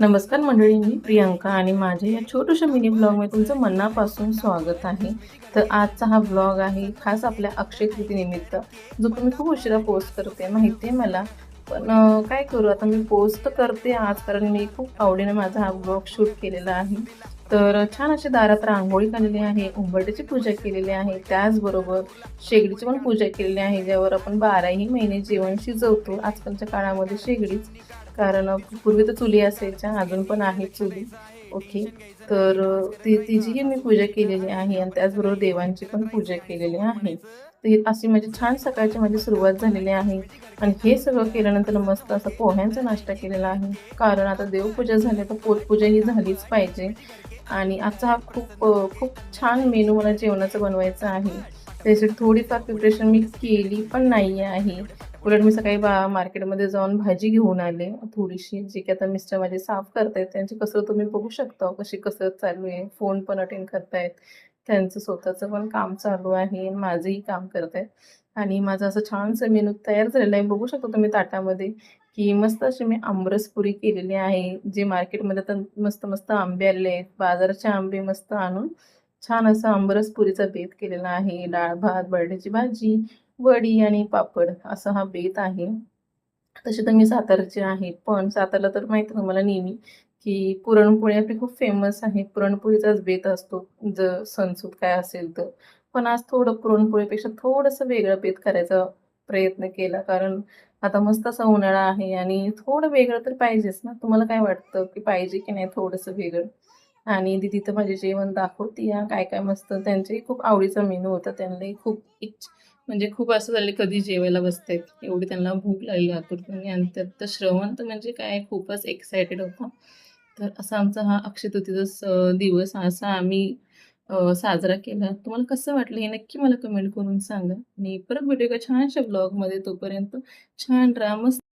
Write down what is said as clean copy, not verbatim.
नमस्कार मंडळी, मी प्रियांका आणि माझ्या या छोट्याशा मिनी ब्लॉगमध्ये तुमचं मनापासून स्वागत आहे. तर आजचा हा ब्लॉग आहे खास आपल्या अक्षय तृतीयेनिमित्त, जो की मी खूप उशिरा पोस्ट करते माहिती आहे मला. पण काय करू आता, मी पोस्ट करते आज कारण मी खूप आवडीने माझा हा ब्लॉग शूट केलेला आहे. तर छान अशी दारात रांगोळी काढलेली आहे, उंबरठ्याची पूजा केलेली आहे, त्याचबरोबर शेगडीची पण पूजा केलेली आहे, ज्यावर आपण 12ही महिने जेवण शिजवतो आजकालच्या काळामध्ये शेगडीच. कारण पूर्वी तर चुली असायच्या, अजून पण आहे चुली. ओके. तर तिचीही मी पूजा केलेली आहे आणि त्याचबरोबर देवांची पण पूजा केलेली आहे. तर ही अशी माझी छान सकाळची माझी सुरुवात झालेली आहे. आणि हे सगळं केल्यानंतर मस्त असा पोह्यांचा नाश्ता केलेला आहे. कारण आता देवपूजा झाली तर पोटपूजा ही झालीच पाहिजे. आणि आजचा हा खूप छान मेनू मला जेवणाचा बनवायचा आहे. त्यासाठी थोडीफार प्रिपरेशन मी केली पण नाही आहे. उलट मी सकाळी मार्केटमध्ये जाऊन भाजी घेऊन आले थोडीशी, जी की आता मिस्टर माझे साफ करतायत. त्यांची कसरत तुम्ही बघू शकता, कशी कसरत चालू आहे. फोन पण अटेंड करतायत. त्यांचं स्वतःचं पण काम चालू आहे, माझंही काम करतायत. आणि माझं असं छानसं मेनू तयार झालेलं आहे. बघू शकता तुम्ही ताटामध्ये, की मस्त अशी मी आमरसपुरी केलेली आहे. जे मार्केटमध्ये आता मस्त-मस्त आंबे आलेले आहेत. बाजाराचे आंबे मस्त आणून छान असा आमरसपुरीचा बेत केलेला आहे. डाळ-भात, बटाट्याची भाजी, वडी आणि पापड असा हा बेत आहे. तसे तर मी सातारचे आहे, पण सातारला तर माहिती आहे तुम्हाला नेहमी, की पुरणपोळी आपली खूप फेमस आहे. पुरणपोळीचाच बेत असतो, जर सणसूद काय असेल तर. पण आज थोडं पुरणपोळीपेक्षा थोडंसं वेगळं बेत करायचा प्रयत्न केला. कारण आता मस्त असा उन्हाळा आहे आणि थोडं वेगळं तर पाहिजेच ना. तुम्हाला काय वाटतं, की पाहिजे की नाही थोडंसं वेगळं? आणि दीदी तर माझे जेवण दाखवते काय-काय मस्त त्यांच्याही खूप आवडीचा मेनू होता. त्यांनाही खूप म्हणजे खूप असं झालं कधी जेवायला बसतायत, एवढी त्यांना भूक लागली आतुरतेने. आणि त्यात तर श्रवण तर म्हणजे काय खूपच एक्सायटेड होता. तर असा आमचा हा अक्षय तृतीयेचा दिवस असा आम्ही साजरा केला. तुम्हाला कसं वाटलं हे नक्की मला कमेंट करून सांगा. आणि परत भेटूया एका छानशा ब्लॉगमध्ये. तोपर्यंत छान राहा, मस्त